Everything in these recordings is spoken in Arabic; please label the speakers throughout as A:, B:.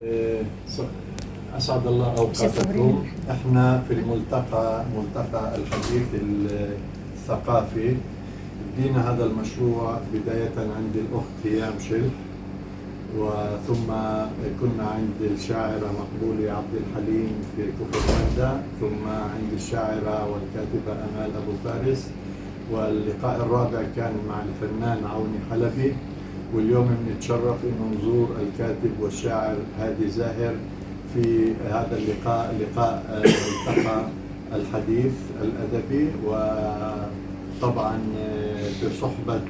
A: إيه، أسعد الله أوقاتكم. إحنا في ملتقى الحديث الثقافي. بدينا هذا المشروع بداية عند الأخت هيام شلح، وثم كنا عند الشاعرة مقبولة عبد الحليم في كفر مندى، ثم عند الشاعرة والكاتبة أمال أبو فارس، واللقاء الرابع كان مع الفنان عوني حلبي. واليوم بنتشرف انه نزور الكاتب والشاعر هادي زاهر في هذا اللقاء، لقاء ملتقى الحديث الادبي، وطبعا بصحبة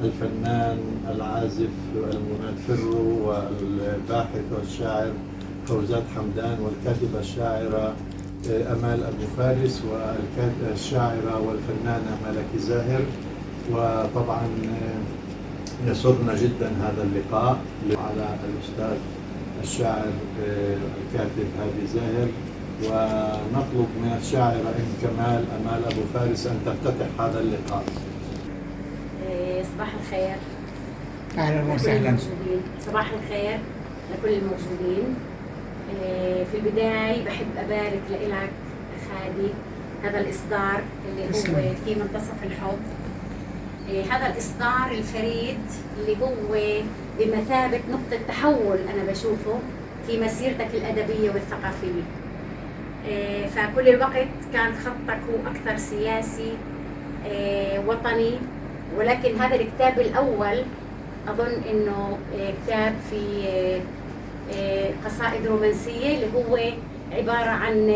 A: الفنان العازف المناد فرو والباحث والشاعر فوزات حمدان، والكاتبة الشاعرة أمال أبو فارس، والشاعرة والفنانة ملكي زاهر. وطبعا يسرنا جدا هذا اللقاء على الأستاذ الشاعر الكاتب هادي زاهر، ونطلب من الشاعرة كمال أمال أبو فارس أن تفتتح هذا اللقاء.
B: صباح الخير.
C: أهلا وسهلا.
B: صباح الخير لكل الموجودين. في البداية بحب أبارك لك أخادي هذا الإصدار اللي هو في منتصف الحب. هذا الإصدار الفريد اللي هو بمثابة نقطة تحول أنا بشوفه في مسيرتك الأدبية والثقافية. فكل الوقت كان خطك هو أكثر سياسي وطني، ولكن هذا الكتاب الأول أظن إنه كتاب في قصائد رومانسية اللي هو عبارة عن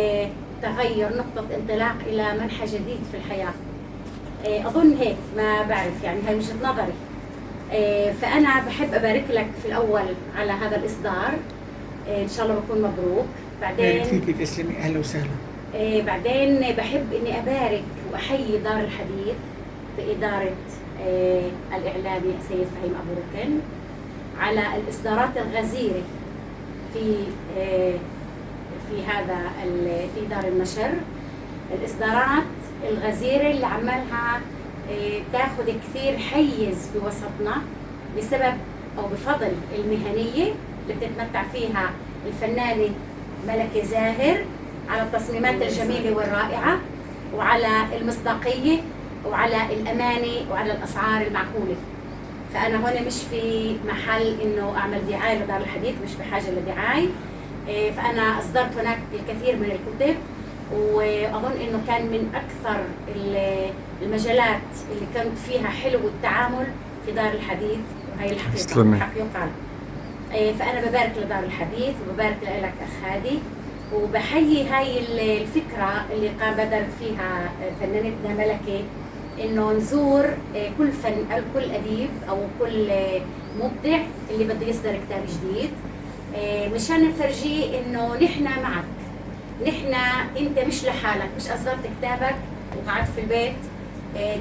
B: تغير نقطة انطلاق إلى منحى جديد في الحياة. أظن هيك، ما بعرف يعني هاي وجهة نظري. فأنا بحب أبارك لك في الأول على هذا الإصدار، إن شاء الله بكون مبروك. بعدين
C: فيكي تسلمي، أهلا وسهلا.
B: بعدين بحب إني أبارك وأحيي دار الحديث بإدارة الإعلامي السيد فهيم أبو ركن على الإصدارات الغزيرة في هذا في دار النشر. الإصدارات الغزيرة اللي عملها تاخذ كثير حيز في وسطنا بسبب أو بفضل المهنية اللي بتتمتع فيها الفنانة ملكي زاهر على التصميمات الجميلة والرائعة، وعلى المصداقية، وعلى الأمانة، وعلى الأسعار المعقولة. فأنا هون مش في محل إنه أعمل دعاية لدار الحديث، مش بحاجة لدعاية. فأنا أصدرت هناك الكثير من الكتب، وأظن إنه كان من أكثر المجالات اللي كانت فيها حلو التعامل في دار الحديث، وهي الحقيقة حق يقال. فأنا ببارك لدار الحديث وببارك لك أخ هادي، وبحيي هاي الفكرة اللي بدرت فيها فنانتنا ملكي، إنه نزور كل أديب أو كل مبدع اللي بده يصدر كتاب جديد، مشان نفرجيه إنه نحن معك. انت مش لحالك، مش اصدرت كتابك وقعدت في البيت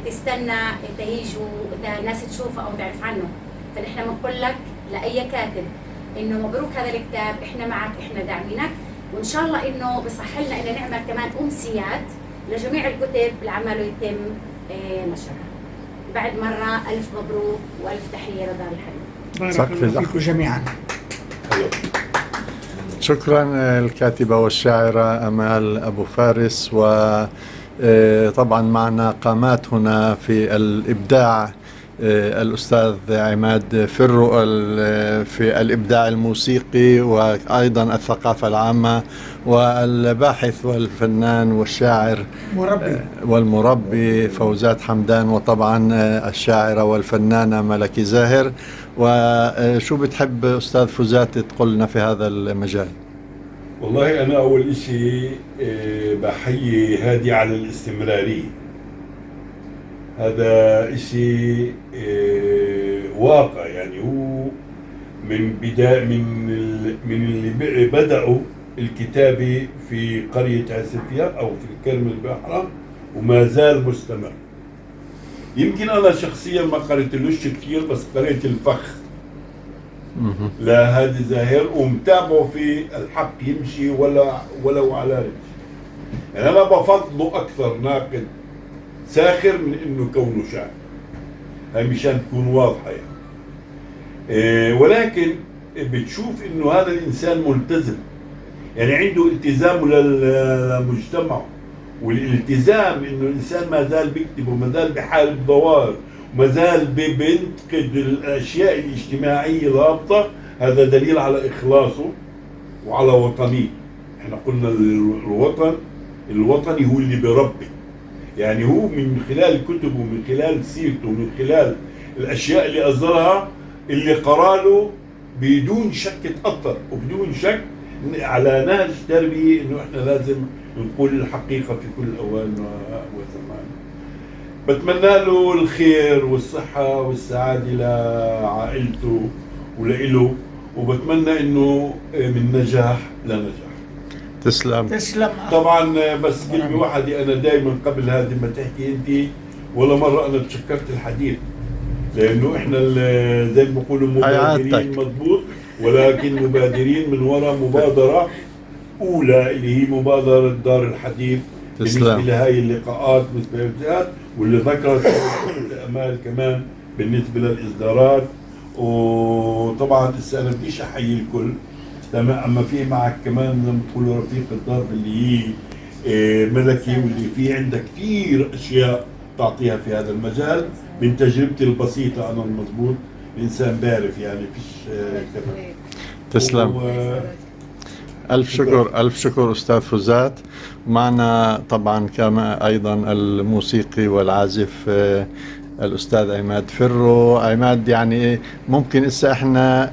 B: تستنى تهيجوا الناس تشوفه او تعرف عنه. فنحن بنقول لك لاي كاتب انه مبروك هذا الكتاب، احنا معك، احنا داعمينك، وان شاء الله انه بصح لنا ان نعمل كمان امسيات لجميع الكتب اللي عماله يتم نشرها. بعد مره الف مبروك والف تحيه لدار الحديث.
C: بارك الله فيكم جميعا.
A: شكرا الكاتبة والشاعرة أمال أبو فارس. وطبعا معنا قامات هنا في الإبداع، الأستاذ عماد فرو في الإبداع الموسيقي وأيضا الثقافة العامة، والباحث والفنان والشاعر والمربي فوزات حمدان، وطبعا الشاعرة والفنانة ملكي زاهر. وشو بتحب أستاذ فوزات تقول لنا في هذا المجال؟
D: والله أنا أول إشي بحيي هادي على الاستمرارية. هذا إشي واقع، يعني هو من بداية من اللي بدأوا الكتابة في قرية عسفية أو في الكرم البحرة وما زال مستمر. يمكن أنا شخصيا ما قريتلوش كثير، بس قريت الفخ لهادي زاهر ومتابعه في الحق يمشي ولو على رجل. يعني أنا بفضله أكثر ناقد ساخر من إنه كونه شاعر. هاي مشان تكون واضحة يعني. ولكن بتشوف انه هذا الانسان ملتزم، يعني عنده التزام للمجتمع، والالتزام انه الانسان ما زال بيكتب وما زال بحارب ظواهر وما زال بينتقد الاشياء الاجتماعيه الهابطه، هذا دليل على اخلاصه وعلى وطنيه. احنا قلنا الوطني هو اللي بيربي، يعني هو من خلال كتبه ومن خلال سيرته ومن خلال الاشياء اللي اصدرها اللي قراله بدون شك تأثر وبدون شك على نهج تربية انه احنا لازم نقول الحقيقة في كل اوان وزمان. بتمنى له الخير والصحة والسعادة لعائلته ولإله، وبتمنى انه من نجاح لنجاح.
A: تسلم.
C: تسلم.
D: طبعا بس كلمة واحدة، انا دائما قبل هذه ما تحكي انت ولا مرة انا تشكرت الحديث، لانه احنا زي ما بيقولوا مبادرين مضبوط، ولكن مبادرين من وراء مبادرة أولى اللي هي مبادرة دار الحديث بالنسبة لهاي اللقاءات بالنسبة للفئات، واللي ذكرت الأمال كمان بالنسبة للإصدارات. وطبعا هسه أنا بديش أحيي الكل تمام، أما في معك كمان زي ما بتقولوا رفيق الدرب اللي هي ملكي، واللي في عندك كثير أشياء تعطيها في هذا المجال. من تجربتي البسيطة أنا المضبوط الإنسان بعرف يعني فيش كمان.
A: تسلم. ألف شكر، ألف شكر أستاذ فوزات. معنا طبعا كما أيضا الموسيقي والعازف الأستاذ عماد فرو. عماد، يعني ممكن إسا إحنا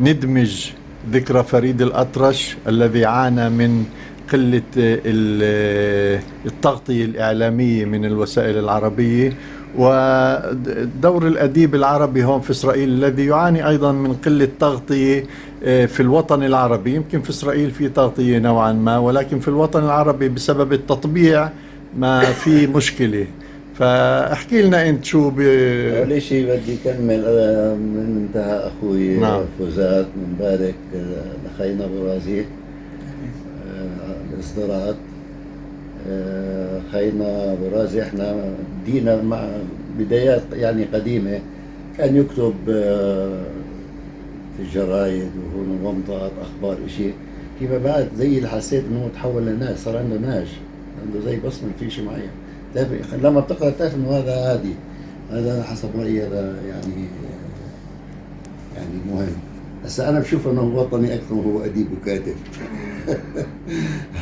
A: ندمج ذكرى فريد الأطرش الذي عانى من قلة التغطية الإعلامية من الوسائل العربية، ودور الأديب العربي هون في إسرائيل الذي يعاني أيضا من قلة تغطية في الوطن العربي. يمكن في إسرائيل في تغطية نوعا ما، ولكن في الوطن العربي بسبب التطبيع ما في مشكلة. فاحكي لنا انت شو
E: أول شيء بدي أكمل من انتهى أخوي فوزات مبارك لخينا برازيل الإصدارات. خينا برازي احنا بدينا مع بدايات يعني قديمة، كان يكتب في الجرايد وهون ومضات أخبار إشي، فيما بعد زي اللي حسيت إنه تحول لناس، صار عنده نهج، عنده زي بصمة في شيء معين. لما بتقرأ تعرف إنه هذا عادي، هذا حسب رأيي هذا يعني مهم. هسا أنا بشوف إنه وطني أكثر وهو أديب وكاتب.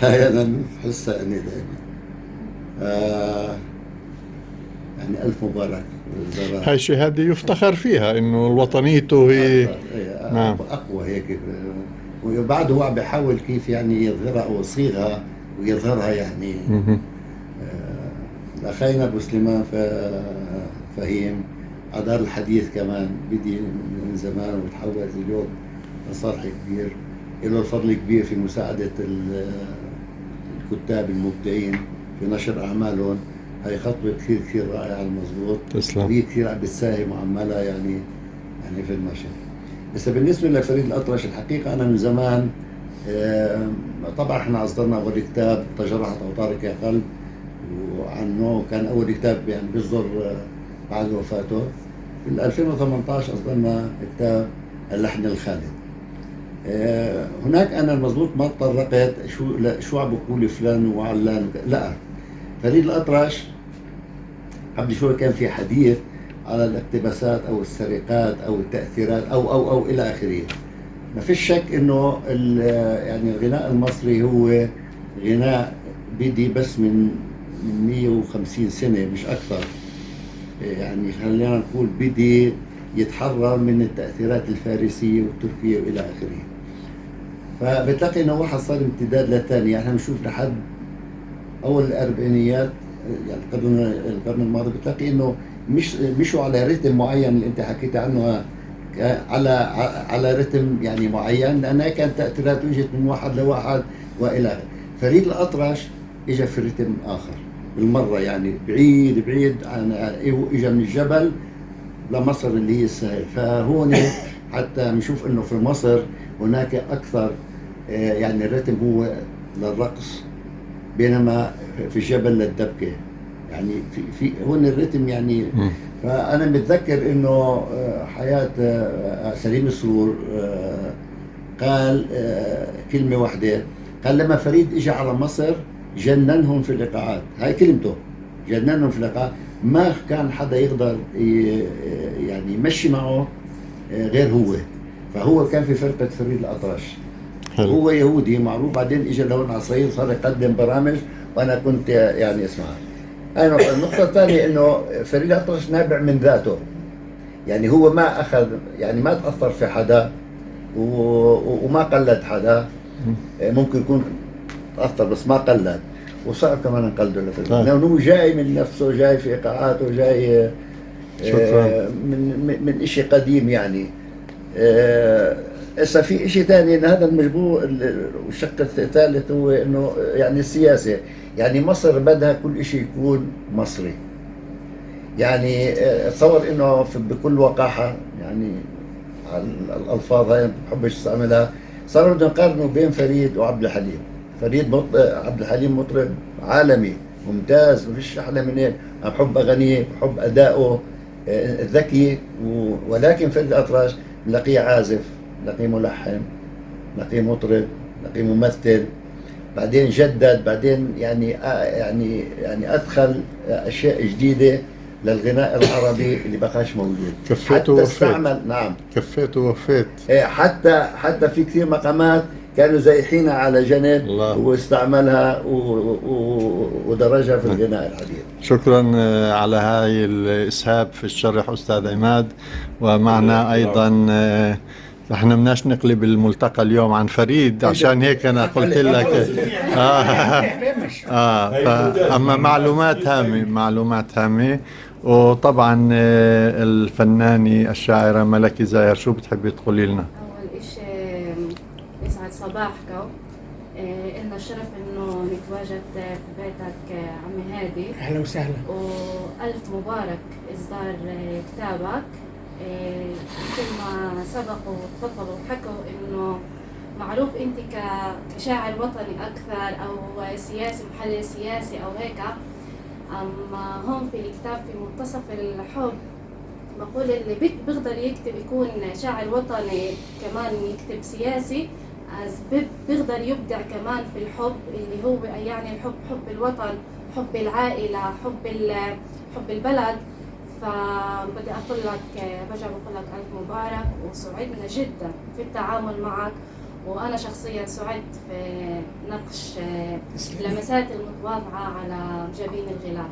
E: هاي أنا بحسها إني دائما يعني ألف مبارك.
A: هاي شهادة يفتخر فيها إنه وطنيته هي
E: نعم أقوى هيك، وبعده هو عم بيحاول كيف يعني يظهرها أو يصيغها ويظهرها يعني. أخينا أبو سليمان فهيم عدار الحديث كمان بدي من زمان وتحول اليوم لصرح كبير، له الفضل كبير في مساعدة الكتاب المبدعين في نشر أعمالهم. هاي خطوة كثير رائعة المضبوط.
A: تسلم.
E: هي كثير عم بتساهم وعمالها يعني في النشر. بس بالنسبة لفريد الأطرش الحقيقة أنا من زمان طبعا احنا أصدرنا أول كتاب تجرحت أوتارك يا قلب، وعنه كان أول كتاب يعني بيصدر بعد وفاته. في 2018 أصدرنا كتاب اللحن الخالد. هناك أنا المضبوط ما تطرقت شو عم بقول فلان وعلان، لا، فريد الأطرش قبل شوي كان في حديث على الاقتباسات أو السرقات أو التأثيرات أو إلى آخره. ما فيش شك إنه يعني الغناء المصري هو غناء بدي بس من 150 سنة مش أكثر، يعني خلينا نقول بدي يتحرر من التأثيرات الفارسية والتركية وإلى آخره. فبتلاقي إنه واحد صار امتداد للثاني، يعني احنا بنشوف لحد أول الأربعينيات يعني القرن الماضي بتلاقي إنه مشوا على رتم معين اللي أنت حكيت عنه، على رتم يعني معين، لأنها كانت تأثيرات وجهت من واحد لواحد وإلى آخره. فريد الأطرش إجا في رتم آخر بالمرة، يعني بعيد عن إجا من الجبل لمصر اللي هي الساحل. فهون حتى بنشوف إنه في مصر هناك أكثر يعني الرتم هو للرقص، بينما في الجبل للدبكة، يعني في هون الرتم يعني. فأنا متذكر إنه حياة سليم السرور قال كلمة واحدة، قال لما فريد اجى على مصر جننهم في اللقاءات، هاي كلمته، جننهم في اللقاء، ما كان حدا يقدر يعني يمشي معه غير هو. فهو كان في فرقة فريد الأطرش.
A: حلو.
E: هو يهودي معروف، بعدين اجى لهون على اسرائيل صار يقدم برامج وانا كنت يعني اسمعها. هاي نقطة. النقطة الثانية انه فريد الأطرش نابع من ذاته، يعني هو ما اخذ، يعني ما تأثر في حدا وما قلد حدا، ممكن يكون تأثر بس ما قلد، وصعب كمان نقلده لفريد، لأنه هو جاي من نفسه، جاي في إيقاعاته، جاي من إشي قديم يعني. هسه في شيء ثاني، ان هذا المجموع والشق الثالث هو انه يعني السياسه، يعني مصر بدها كل شيء يكون مصري. يعني تصور انه بكل وقاحه، يعني الالفاظ هاي ما بحبش استعملها، صاروا بدهم يقارنوا بين فريد وعبد الحليم. عبد الحليم مطرب عالمي ممتاز، ما فيش احلى من هيك، انا بحب اغانيه، بحب ادائه ذكي، ولكن فريد الأطرش نلاقيه عازف، نلاقيه ملحن، نلاقيه مطرب، نلاقيه ممثل، بعدين جدد، بعدين يعني ادخل اشياء جديده للغناء العربي اللي بقاش موجود.
A: كفيت
E: حتى
A: ووفيت.
E: استعمل، نعم
A: كفيت ووفيت.
E: حتى في كثير مقامات كانوا زايحينها على جنب
A: الله.
E: واستعملها ودرجها في الغناء الحديث.
A: شكرا على هاي الإسهاب في الشرح أستاذ عماد. ومعنا أيضا احنا بدناش نقلب الملتقى اليوم عن فريد، عشان هيك أنا قلت لك أما معلومات هامة. وطبعا الفنانة الشاعرة ملكي زاهر، شو بتحبي تقولي لنا؟
F: أول إشي يسعد صباحكم، إلنا الشرف إنه نتواجد في بيتك عمي هادي.
C: اهلا وسهلا.
F: وألف مبارك إصدار كتابك. مثل ما سبقوا وتفضلوا وحكوا إنه معروف أنت كشاعر وطني أكثر أو سياسي، محلل سياسي أو هيك. أما هون في الكتاب في منتصف الحب بقول اللي بيقدر يكتب يكون شاعر وطني كمان يكتب سياسي، بيقدر يبدع كمان في الحب اللي هو يعني الحب، حب الوطن، حب العائلة، حب البلد. فبدي أقول لك، برجع بقول لك ألف مبارك، وسعدنا جدا في التعامل معك. وأنا شخصيا سعدت في نقش اللمسات المتواضعة على جبين الغلاف.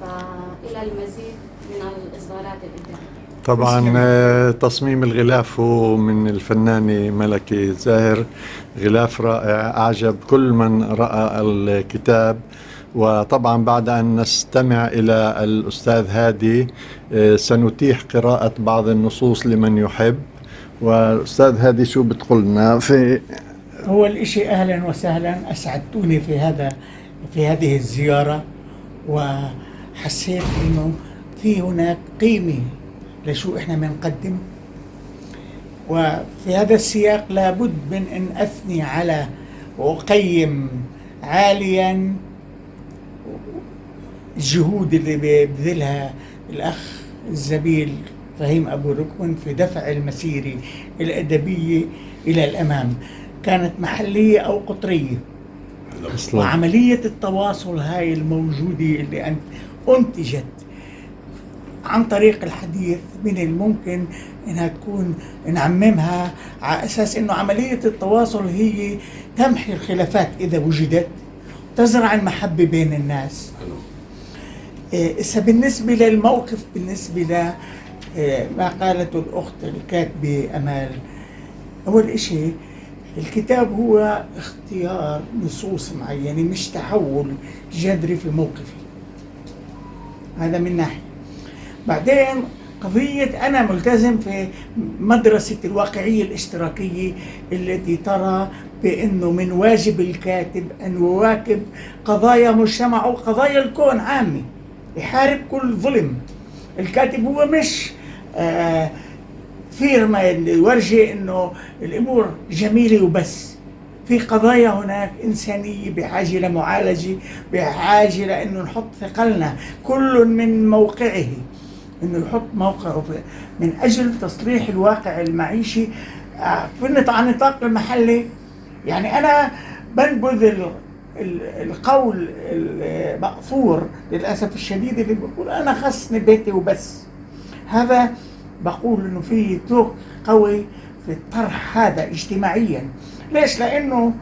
F: فإلى المزيد من الإصدارات الإبداعية.
A: طبعا تصميم الغلاف هو من الفنانة ملكي زاهر، غلاف رائع أعجب كل من رأى الكتاب. وطبعا بعد أن نستمع إلى الأستاذ هادي سنتيح قراءة بعض النصوص لمن يحب. والأستاذ هادي شو بتقولنا في
C: أول شيء أهلا وسهلا، أسعدتوني في هذه الزيارة، وحسيت إنه في هناك قيمة لشو إحنا بنقدم. وفي هذا السياق لابد من أن أثني على وأقيم عاليا الجهود اللي بيبذلها الأخ الزميل فهيم أبو ركن في دفع المسيرة الأدبية إلى الأمام، كانت محلية أو قطرية. وعملية التواصل هاي الموجودة اللي أنتجت عن طريق الحديث من الممكن انها تكون نعممها على اساس انه عملية التواصل هي تمحي الخلافات اذا وجدت، تزرع المحبة بين الناس. بالنسبة للموقف، بالنسبة ل ما قالته الأخت الكاتبة أمال، أول إشي الكتاب هو اختيار نصوص معينة، مش تحول جذري في موقفي، هذا من ناحية. بعدين قضية أنا ملتزم في مدرسة الواقعية الاشتراكية التي ترى بأنه من واجب الكاتب أن يواكب قضايا مجتمع أو قضايا الكون عامة، يحارب كل ظلم. الكاتب هو مش فيرما يورجي انه الامور جميله وبس، في قضايا هناك انسانيه بحاجه لمعالجه، بحاجه لانه نحط ثقلنا كل من موقعه. انه يحط موقعه من اجل تصليح الواقع المعيشي على النطاق المحلي. يعني انا بنبذ القول المأثور للاسف الشديد اللي بيقول انا خصني بيتي وبس. هذا بقول انه في توق قوي في الطرح هذا اجتماعيا. ليش؟ لانه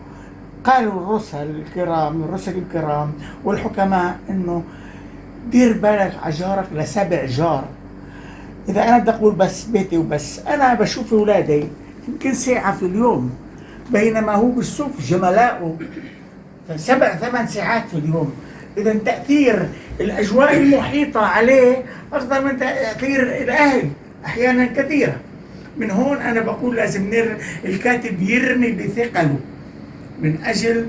C: قالوا الرسل الكرام والحكماء انه دير بالك على جارك ل7 جار. اذا انا بدي اقول بس بيتي وبس، انا بشوف اولادي يمكن ساعة في اليوم، بينما هو بيشوف جملائه 7-8 ساعات في اليوم. اذا تأثير الاجواء المحيطة عليه اكثر من تأثير الاهل احيانا كثيرة. من هون انا بقول لازم الكاتب يرمي بثقله من اجل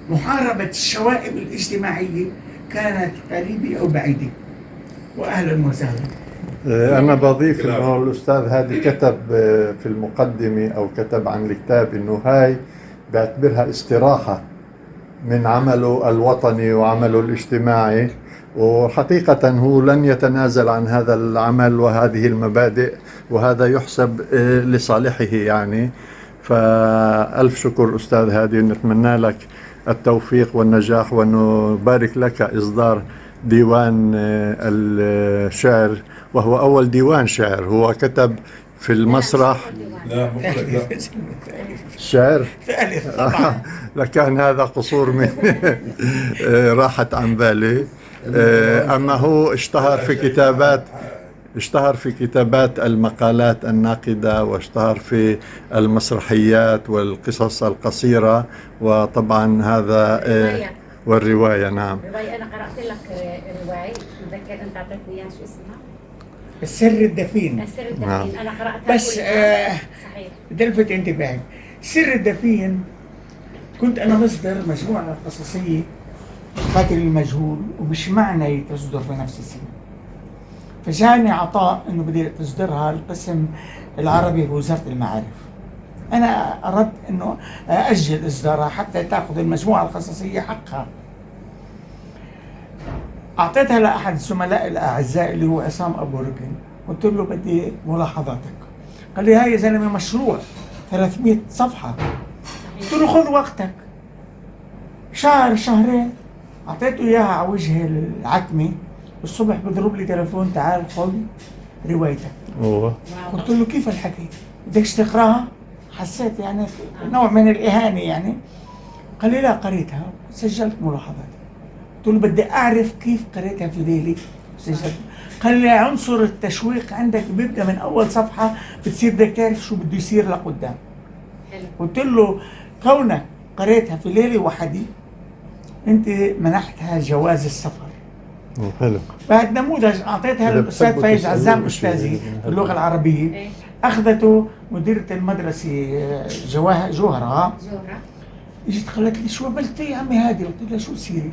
C: محاربة الشوائب الاجتماعية كانت قريبة او بعيدة. واهلا وسهلا.
A: أنا بضيف إنه الأستاذ هادي كتب في المقدمة أو كتب عن الكتاب إنه هاي بعتبرها استراحة من عمله الوطني وعمله الاجتماعي، وحقيقة هو لن يتنازل عن هذا العمل وهذه المبادئ، وهذا يحسب لصالحه يعني. فألف شكر أستاذ هادي، نتمنى لك التوفيق والنجاح، ونبارك لك إصدار ديوان الشعر، وهو أول ديوان شعر هو كتب في المسرح.
D: لا مفرد لا.
A: الشعر
C: ثالث طبعا.
A: لكان هذا قصور من راحت عن بالي. أما هو اشتهر في كتابات المقالات الناقدة، واشتهر في المسرحيات والقصص القصيرة، وطبعا هذا والرواية. نعم.
B: رواية أنا قرأت لك رواية، متذكر أنت أعطيتني إياها، شو اسمها؟
C: السر الدفين.
B: السر الدفين.
A: نعم.
B: أنا قرأتها
C: بس
B: صحيح.
C: بدي الفت انتباهك، سر الدفين كنت انا مصدر مجموعه قصصيه قاتل المجهول، ومش معنى تصدر في نفس السنه، فجاني عطاء انه بدي تصدرها القسم العربي بوزاره المعارف. انا اردت انه اجل اصدارها حتى تاخذ المجموعه القصصيه حقها. اعطيتها لاحد الزملاء الاعزاء اللي هو عصام ابو ركن، قلت له بدي ملاحظاتك. قال لي هاي يا زلمه مشروع 300 صفحه. قلت له خذ وقتك، شهر شهرين. اعطيته اياها على وجه العتمه، الصبح بضرب لي تليفون، تعال خذ روايتك. قلت له كيف الحكي؟ بدكش تقراها؟ حسيت يعني نوع من الاهانه يعني. قال لي لا، قريتها سجلت ملاحظاتي. قلت له بدي اعرف كيف قريتها في ليلي سجلت. قال لي عنصر التشويق عندك بيبدا من اول صفحه، بتصير بدك تعرف شو بده يصير لقدام. قلت له كونك قريتها في ليله وحدي انت منحتها جواز السفر.
A: حلو.
C: بعد نموذج اعطيتها للاستاذ فايز عزام استاذي في اللغه العربيه، اخذته مديره المدرسه جوهره. اجت قالت لي شو عملت فيه يا عمي هادي؟ قلت لها شو سيري؟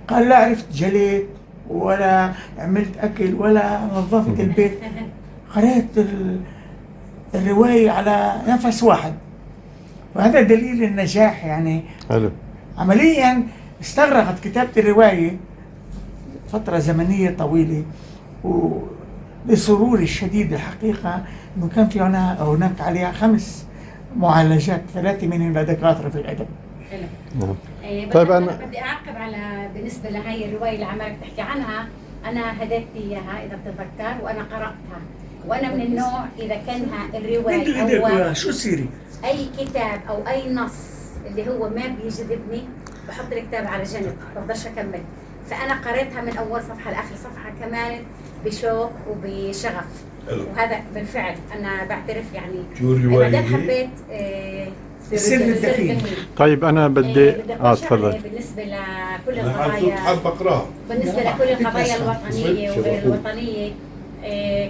C: قال لا عرفت جليت ولا عملت اكل ولا نظفت البيت، قريت الروايه على نفس واحد. وهذا دليل النجاح يعني.
A: حلو.
C: عمليا استغرقت كتابه الروايه فتره زمنيه طويله، ولسروري الشديد الحقيقه انه كان في هناك عليها 5 معالجات، 3 منهم لدكاتره في الادب.
B: نعم. طيب أنا بدي أعقب على بالنسبة لهي الرواية اللي عمالك تحكي عنها. أنا هديت إياها إذا بتتذكر، وأنا قرأتها، وأنا من النوع إذا كان الرواية أو
C: شو سيري
B: أي كتاب أو أي نص اللي هو ما بيجذبني بحط الكتاب على جنب، بقدرش أكمل. فأنا قريتها من أول صفحة لآخر صفحة كمان بشوق وبشغف، وهذا بالفعل أنا بعترف يعني.
D: شو الرواية؟
B: بعدين حبيت
C: السر الدفين.
A: طيب أنا بدي تفضل.
B: بالنسبة لكل القضايا،
D: حاب أقرأها.
B: بالنسبة لكل القضايا الوطنية وغير الوطنية،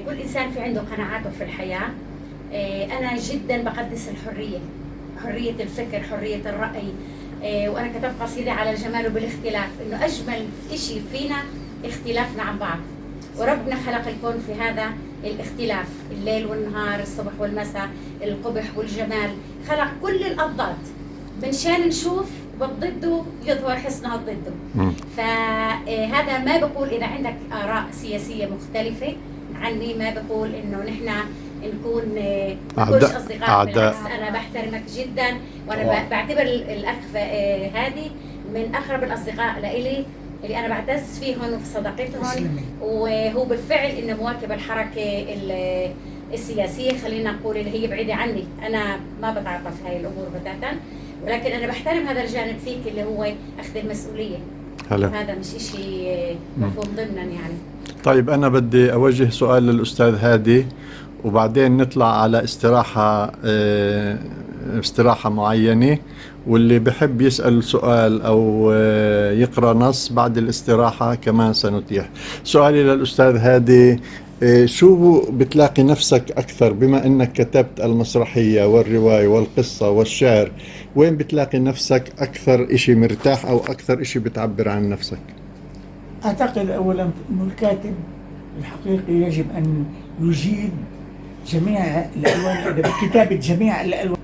B: كل إنسان في عنده قناعاته في الحياة. أنا جدا بقدس الحرية، حرية الفكر، حرية الرأي. وأنا كتبت قصيدة على الجمال بالاختلاف، إنه أجمل إشي فينا اختلافنا عن بعض، وربنا خلق الكون في هذا الاختلاف، الليل والنهار، الصبح والمساء، القبح والجمال، خلق كل الأضداد منشان نشوف بالضده يظهر حسنها ضده. فهذا ما بقول إذا عندك آراء سياسية مختلفة عني ما بقول انه نحن نكون
A: أعداء.
B: كلش اصدقاء.
A: أعداء.
B: بالعكس انا بحترمك جدا، وانا
D: طبعاً.
B: بعتبر الاخ هادي من اقرب الاصدقاء لإلي اللي انا بعتز فيهم وفي صداقتهم،
C: تسلمي.
B: وهو بالفعل انه مواكب الحركه السياسيه، خلينا نقول اللي هي بعيده عني. انا ما بتعاطى في هاي الامور بتاتا، ولكن انا بحترم هذا الجانب فيك اللي هو اخذ المسؤوليه.
A: هلا.
B: هذا مش إشي مفهوم ضمنا يعني.
A: طيب أنا بدي أوجه سؤال للأستاذ هادي، وبعدين نطلع على استراحة معينة، واللي بحب يسأل سؤال أو يقرأ نص بعد الاستراحة كمان سنتيح. سؤالي للأستاذ هادي، شو بتلاقي نفسك أكثر بما أنك كتبت المسرحية والرواية والقصة والشعر؟ وين بتلاقي نفسك أكثر إشي مرتاح أو أكثر إشي بتعبر عن نفسك؟
C: أعتقد أولا أنه الكاتب الحقيقي يجب أن يجيد جميع الألوان الأدبية، كتابة جميع الألوان.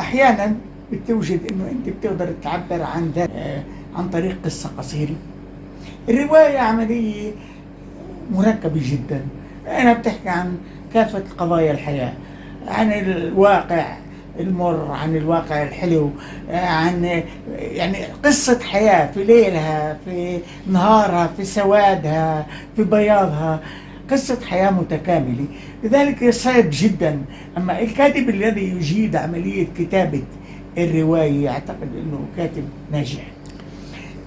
C: أحيانا بتوجد أنه أنت بتقدر تعبر عن ذات عن طريق قصة قصيرة. الرواية عملية مركبة جدا، أنا بتحكي عن كافة قضايا الحياة، عن الواقع المر، عن الواقع الحلو، عن يعني قصة حياة في ليلها، في نهارها، في سوادها، في بياضها، قصة حياة متكاملة. لذلك صعب جدا. أما الكاتب الذي يجيد عملية كتابة الرواية أعتقد أنه كاتب ناجح.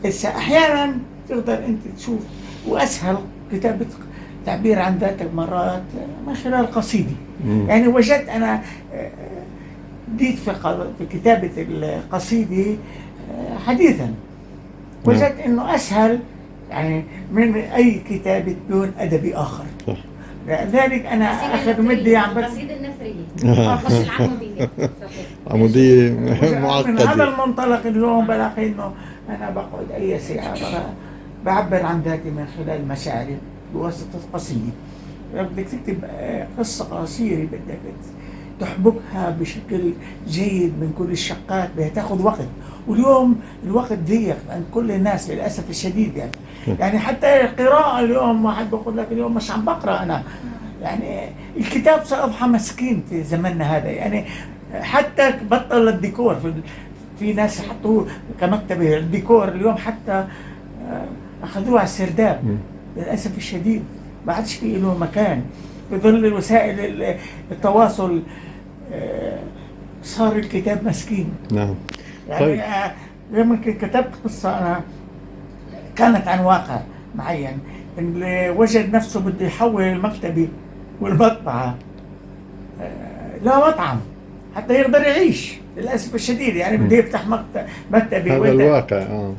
C: بس أحيانا تقدر أنت تشوف وأسهل كتابة تعبير عن ذاتك مرات من خلال قصيدة. يعني وجدت أنا بديت في كتابة القصيدة حديثا، وجدت أنه أسهل يعني من أي كتابة لون أدبي آخر. لذلك أنا أخذ مدي عم
B: القصيدة النثرية مش العمودية.
A: عمودية
C: من
A: معقدة.
C: هذا المنطلق اليوم بلاقي انه انا بقعد اي ساعه بعبر عن ذاتي من خلال مشاعري بواسطه قصيده. بدك تكتب قصه قصيره بدك تحبكها بشكل جيد من كل الشقات، بدها تاخذ وقت، واليوم الوقت ضيق عند كل الناس للاسف الشديد. يعني حتى القراءه اليوم واحد بقول لك اليوم مش عم بقرا انا، يعني الكتاب صار اضحى مسكين في زماننا هذا. يعني حتى بطل الديكور، في ناس حطوه كمكتبه الديكور اليوم، حتى اخذوه على السرداب للاسف الشديد، ما عادش في له مكان في ظل وسائل التواصل. صار الكتاب مسكين.
A: نعم.
C: يعني
A: طيب.
C: لما كتبت قصه انا كانت عن واقع معين، اللي وجد نفسه بده يحول المكتبه والمطبعه لا مطعم حتى يقدر يعيش للاسف الشديد. يعني بده يفتح مكتبه
A: هذا الواقع.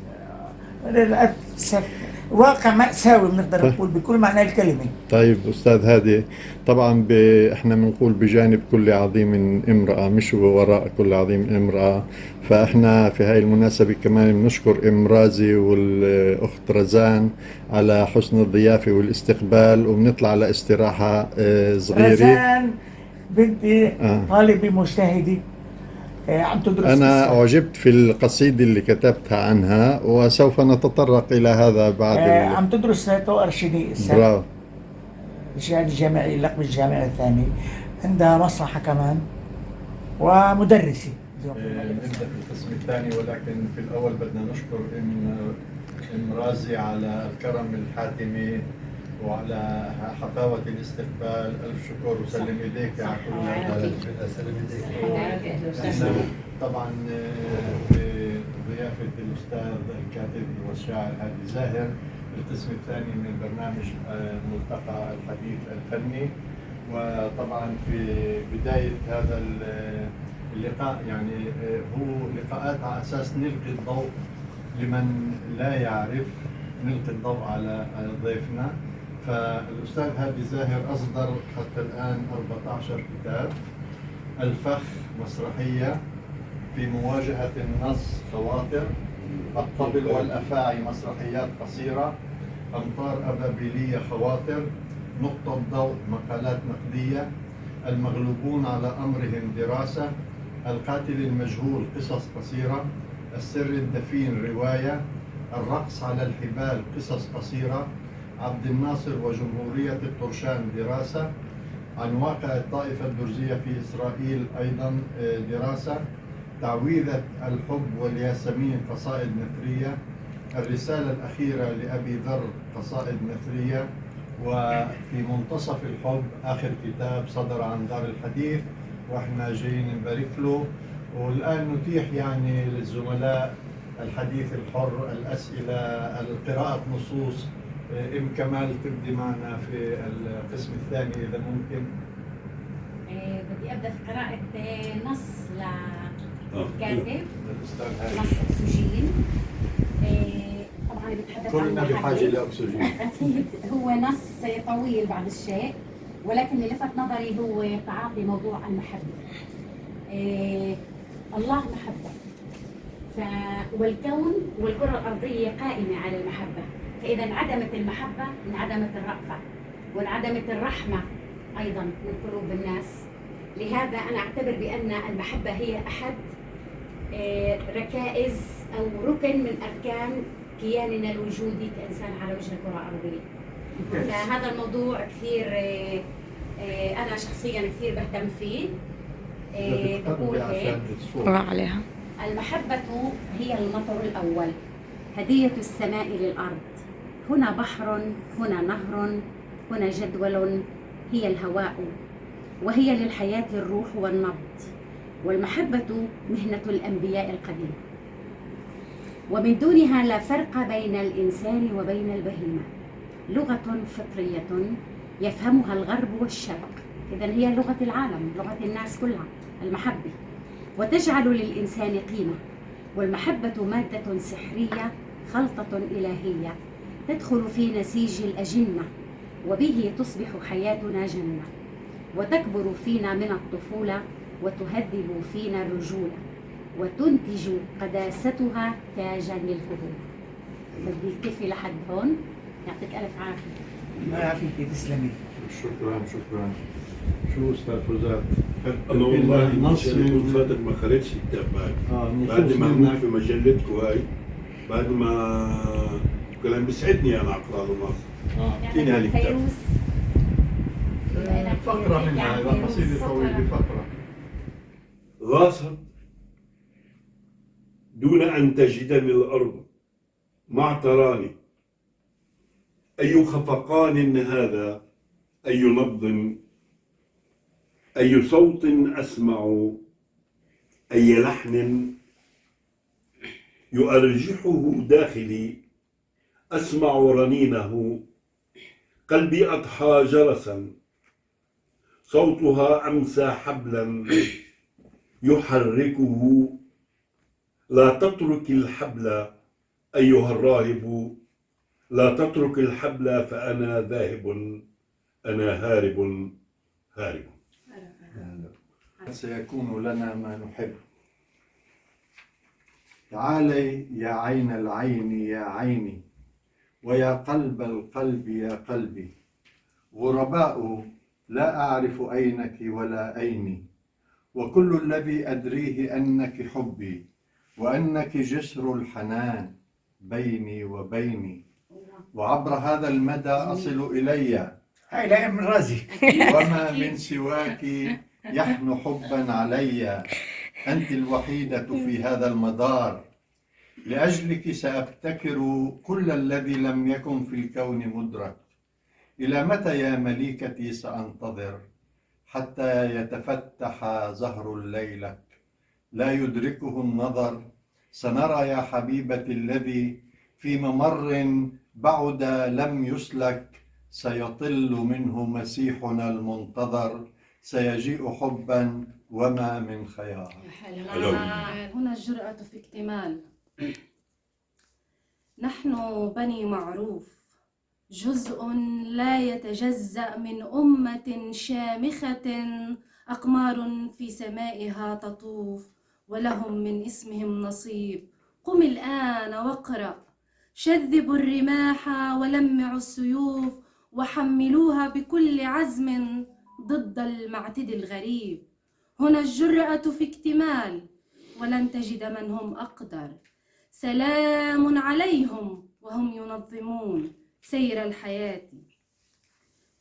C: للاسف واقع مأساوي بنقدر نقول بكل معنى الكلمه.
A: طيب أستاذ هادي، طبعا احنا بنقول بجانب كل عظيم امرأة، مش وراء كل عظيم امرأة. فاحنا في هاي المناسبة كمان بنشكر ام رازي والأخت رزان على حسن الضيافة والاستقبال، وبنطلع لاستراحة صغيرة.
C: رزان بنتي طالبة مجتهدة عم تدرس.
A: أنا أعجبت في القصيدة اللي كتبتها عنها، وسوف نتطرق إلى هذا بعد.
C: عم تدرس طوق أرشدي
A: برافو.
C: الشهادة الجامعي، اللقب الجامعي الثاني، عندها مصلحة كمان ومدرسة.
A: نبدأ في القسم الثاني، ولكن في الأول بدنا نشكر ام رازي على الكرم الحاتمي وعلى حفاوة الاستقبال. ألف شكر، وسلم إيديك على كل هذا. سلم إيديك. طبعا بضيافة الأستاذ الكاتب والشاعر هادي زاهر، القسم الثاني من برنامج ملتقى الحديث الفني. وطبعا في بداية هذا اللقاء يعني هو لقاءات على أساس نلقي الضوء لمن لا يعرف، نلقي الضوء على ضيفنا. فالأستاذ هادي زاهر أصدر حتى الآن 14 كتاب: الفخ مسرحية، في مواجهة النص خواطر، الطبل والأفاعي مسرحيات قصيرة، أمطار أبابيلية خواطر، نقطة ضوء مقالات نقدية، المغلوبون على أمرهم دراسة، القاتل المجهول قصص قصيرة، السر الدفين رواية، الرقص على الحبال قصص قصيرة، عبد الناصر وجمهورية الطرشان دراسة، عن واقع الطائفة الدرزية في إسرائيل أيضا دراسة، تعويذة الحب والياسمين قصائد نثرية، الرسالة الأخيرة لأبي ذر قصائد نثرية، وفي منتصف الحب آخر كتاب صدر عن دار الحديث وإحنا جايين نبارك له. والآن نتيح يعني للزملاء الحديث الحر، الأسئلة، قراءة نصوص. ام كمال تبدي معنا في القسم الثاني اذا ممكن.
B: بدي ابدا في قراءه نص للكاتب،
A: الاستاذ
B: نص اكسجين. طبعا بتحدث عن
A: كلنا بحاجه لاكسجين.
B: اكيد هو نص طويل بعض الشيء، ولكن اللي لفت نظري هو تعاطي موضوع المحبه. الله محبه، والكون والكره الارضيه قائمه على المحبه، فإذا انعدمت المحبة انعدمت الرأفة وانعدمت الرحمة أيضا من قلوب الناس. لهذا أنا أعتبر بأن المحبة هي أحد ركائز أو ركن من أركان كياننا الوجودي كإنسان على وجه الكرة الأرضية. فهذا الموضوع كثير أنا شخصيا كثير بهتم فيه. بقول هيك
G: عليها
B: المحبة هي المطر الأول، هدية السماء للأرض. هنا بحر، هنا نهر، هنا جدول، هي الهواء، وهي للحياة الروح والنبض. والمحبة مهنة الأنبياء القديم، ومن دونها لا فرق بين الإنسان وبين البهيمة. لغة فطرية يفهمها الغرب والشرق، إذن هي لغة العالم، لغة الناس كلها، المحبة، وتجعل للإنسان قيمة. والمحبة مادة سحرية، خلطة إلهية تدخل في نسيج الأجنة، وبه تصبح حياتنا جنة، وتكبر فينا من الطفولة، وتهذب فينا الرجولة، وتنتج قداستها تاجا للكهولة. بدي اكتفي لحد هون، يعطيك ألف عافية.
C: الله يعافيك، تسلمي.
A: شكرا. شو استاذ فوزات؟
D: الله والله
A: نص
D: من فترة ما خرجت الكتاب بعد ما عملت في مجلتكم هاي، بعد ما كان بيسعدني انا اقرا له نص.
A: اعطيني هالكتاب. فقرة منها إذا قصيدة طويل بفقرة.
D: غاصت دون أن تجدني الأرض معطراني، أي خفقان هذا، أي نبض، أي صوت أسمع، أي لحن يؤرجحه داخلي، أسمع رنينه، قلبي أضحى جرسا، صوتها أمسى حبلا يحركه. لا تترك الحبل أيها الراهب، لا تترك الحبل، فأنا ذاهب، أنا هارب.
A: سيكون لنا ما نحب. تعالي يا عين العين يا عيني، ويا قلب القلب يا قلبي، غرباء لا أعرف أينك ولا أيني، وكل الذي أدريه أنك حبي، وأنك جسر الحنان بيني وبيني، وعبر هذا المدى أصل إلي،
C: هاي لا من رازي.
A: وما من سواك يحن حبا علي، أنت الوحيدة في هذا المدار، لأجلك سأبتكر كل الذي لم يكن في الكون مدرك. إلى متى يا مليكتي سأنتظر حتى يتفتح زهر الليلة، لا يدركه النظر. سنرى يا حبيبتي الذي في ممر بعد لم يسلك، سيطل منه مسيحنا المنتظر، سيجيء حبا وما من خيار.
F: هنا الجرأة في اكتمال. نحن بني معروف، جزء لا يتجزأ من أمة شامخة، أقمار في سمائها تطوف، ولهم من اسمهم نصيب. قم الآن واقرأ، شذبوا الرماح ولمعوا السيوف، وحملوها بكل عزم ضد المعتدي الغريب. هنا الجرأة في اكتمال، ولن تجد من هم أقدر. سلام عليهم وهم ينظمون، سير الحياة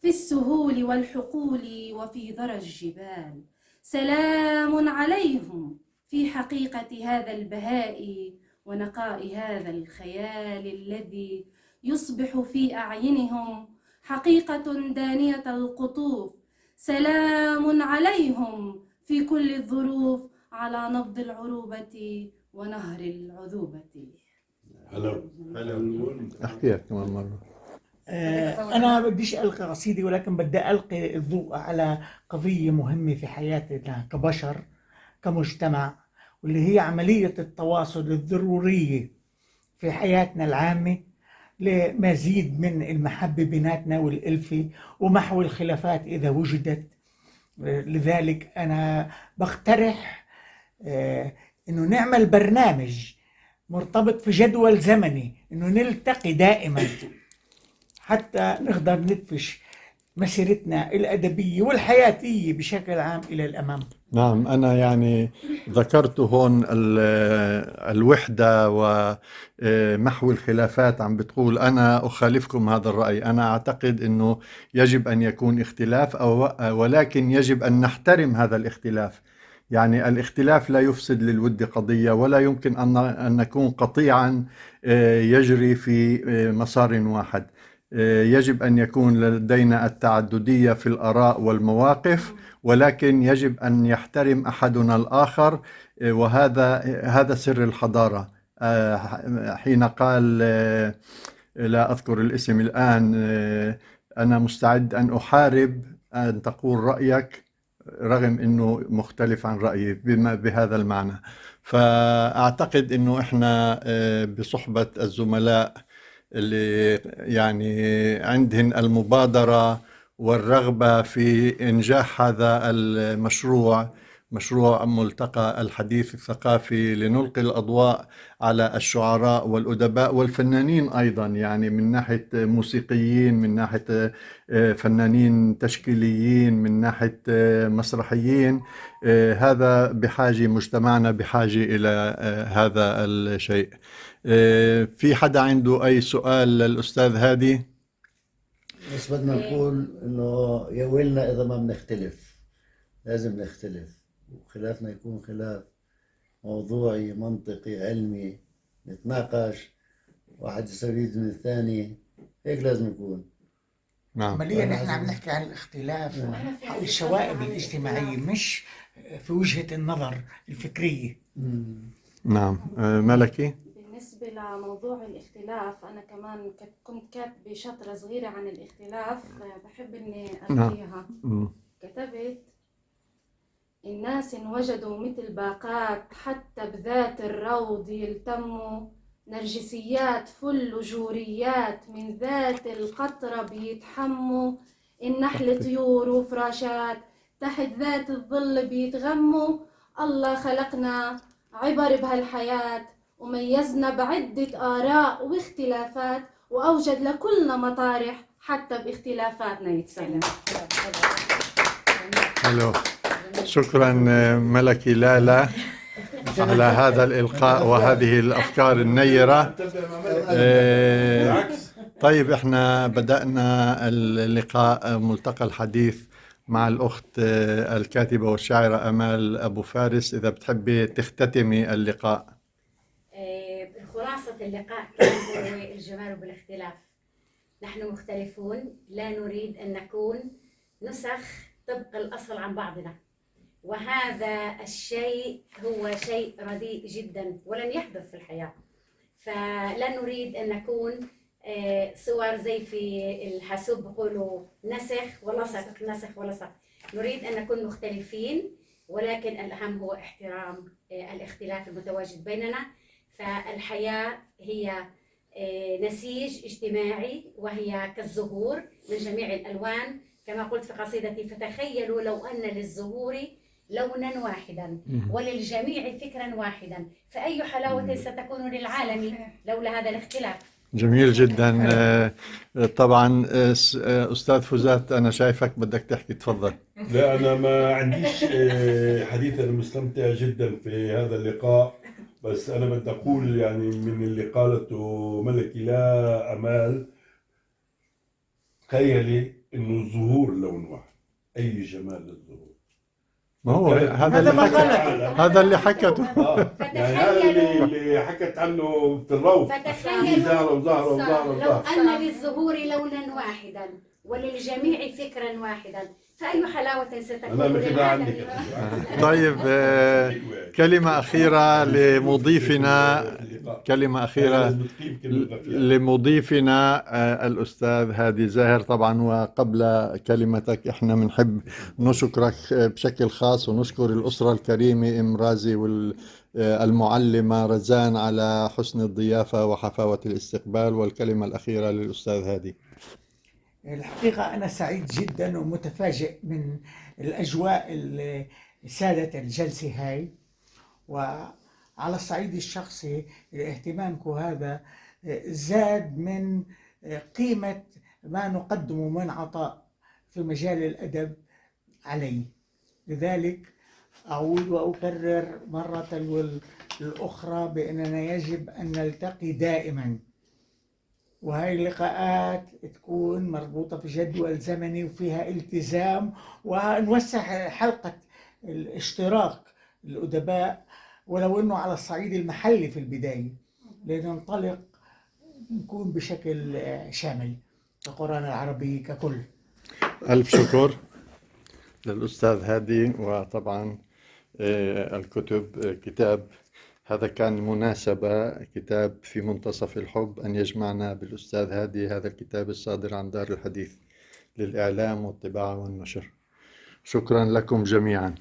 F: في السهول والحقول وفي ذرى الجبال. سلام عليهم في حقيقة هذا البهاء ونقاء هذا الخيال الذي يصبح في أعينهم حقيقة دانية القطوف. سلام عليهم في كل الظروف على نبض العروبة ونهر العذوبة.
D: هلا
A: احكيها كمان مرة.
C: أنا بديش ألقي قصيدة، ولكن بدي ألقي الضوء على قضية مهمة في حياتنا كبشر كمجتمع، واللي هي عملية التواصل الضرورية في حياتنا العامة لمزيد من المحبة بيناتنا والألفة ومحو الخلافات إذا وجدت. لذلك أنا بقترح إنه نعمل برنامج مرتبط في جدول زمني، إنه نلتقي دائما حتى نقدر ندفش مسيرتنا الأدبية والحياتية بشكل عام إلى الأمام.
A: نعم، أنا يعني ذكرت هون الوحدة ومحو الخلافات. عم بتقول أنا أخالفكم هذا الرأي. أنا أعتقد أنه يجب أن يكون اختلاف، ولكن يجب أن نحترم هذا الاختلاف. يعني الاختلاف لا يفسد للود قضية، ولا يمكن أن نكون قطيعا يجري في مسار واحد. يجب أن يكون لدينا التعددية في الآراء والمواقف، ولكن يجب أن يحترم أحدنا الآخر، وهذا سر الحضارة. حين قال، لا أذكر الاسم الآن، أنا مستعد أن أحارب أن تقول رأيك رغم أنه مختلف عن رأيي، بهذا المعنى. فأعتقد أنه إحنا بصحبة الزملاء اللي يعني عندهم المبادرة والرغبة في إنجاح هذا المشروع، مشروع ملتقى الحديث الثقافي، لنلقي الأضواء على الشعراء والأدباء والفنانين أيضا، يعني من ناحية موسيقيين، من ناحية فنانين تشكيليين، من ناحية مسرحيين. هذا بحاجة، مجتمعنا بحاجة إلى هذا الشيء. في حدا عنده أي سؤال للأستاذ هادي؟
E: بس بدنا نقول إنه يا ويلنا إذا ما بنختلف، لازم نختلف، وخلافنا يكون خلاف موضوعي منطقي علمي، نتناقش، واحد يستفيد من الثاني، هيك لازم يكون.
A: نعم.
C: عمليا نحن عم نحكي عن الاختلاف حول الشوائب الاجتماعية، مش في وجهة النظر الفكرية.
A: نعم. ملكي؟
F: بالنسبة لموضوع الاختلاف، أنا كمان كنت كاتبة شطرة صغيرة عن الاختلاف، بحب إني ألقيها. كتبت: الناس إن وجدوا مثل باقات حتى بذات الروض يلتموا، نرجسيات فل جوريات من ذات القطرة بيتحموا، النحل طيور وفراشات تحت ذات الظل بيتغموا، الله خلقنا عبر بهالحياة وميزنا بعدة آراء واختلافات، وأوجد لكلنا مطارح حتى باختلافاتنا يتسلم.
A: حلو. شكرا ملكي لالا على هذا الإلقاء وهذه الأفكار النيرة. طيب، احنا بدأنا اللقاء ملتقى الحديث مع الأخت الكاتبة والشاعرة أمال أبو فارس. إذا بتحبي تختتمي اللقاء.
B: خلاصة اللقاء كان هو الجمال بالاختلاف. نحن مختلفون، لا نريد أن نكون نسخ طبق الأصل عن بعضنا، وهذا الشيء هو شيء رديء جدا ولن يحدث في الحياة. فلا نريد أن نكون صور زي في الحاسوب بيقولوا نسخ ولصق، نسخ ولصق. نريد أن نكون مختلفين، ولكن الأهم هو احترام الاختلاف المتواجد بيننا. فالحياة هي نسيج اجتماعي، وهي كالزهور من جميع الألوان كما قلت في قصيدتي: فتخيلوا لو أن للزهور لونا واحدا وللجميع فكرا واحدا، فأي حلاوة ستكون للعالم لولا هذا الاختلاف.
A: جميل جدا. طبعا أستاذ فوزات، أنا شايفك بدك تحكي، تفضل.
D: لا، أنا ما عنديش حديث. أنا مستمتع جدا في هذا اللقاء، بس أنا بدي أقول يعني من اللي قالته ملكي لا أمال، تخيلي انه الظهور لون واحد، اي جمال الظهور.
A: ما هو هذا
C: هذا ما
A: اللي
C: غلط.
A: حكى، هذا اللي حكته.
D: يعني هذا اللي حكت عنه في الروض.
B: فتخيلوا
D: زهرة وزهرة وزهرة
B: لو
D: وزهرة.
B: أن للزهور لونا واحدا وللجميع فكرا واحدا فأي حلاوة ستكون
D: انا مخدع
B: للعالم.
D: عندك.
A: طيب كلمة أخيرة لمضيفنا، كلمة أخيرة لمضيفنا الأستاذ هادي زاهر. طبعا وقبل كلمتك احنا بنحب نشكرك بشكل خاص ونشكر الأسرة الكريمة أم رازي والمعلمة رزان على حسن الضيافة وحفاوة الاستقبال. والكلمة الأخيرة للأستاذ هادي.
C: الحقيقة أنا سعيد جدا ومتفاجئ من الأجواء اللي سادت الجلسة هاي. وعلى الصعيد الشخصي اهتمامكم هذا زاد من قيمة ما نقدمه من عطاء في مجال الأدب علي. لذلك أعود وأكرر مرة الأخرى بأننا يجب أن نلتقي دائما، وهي اللقاءات تكون مربوطة في جدول زمني وفيها التزام، ونوسع حلقة الاشتراك الأدباء ولو أنه على الصعيد المحلي في البداية، لننطلق نكون بشكل شامل القرآن العربي ككل.
A: ألف شكر للأستاذ هادي. وطبعا الكتب كتاب هذا كان مناسبة، كتاب في منتصف الحب أن يجمعنا بالأستاذ هادي، هذا الكتاب الصادر عن دار الحديث للإعلام والطباعة والنشر. شكرا لكم جميعا.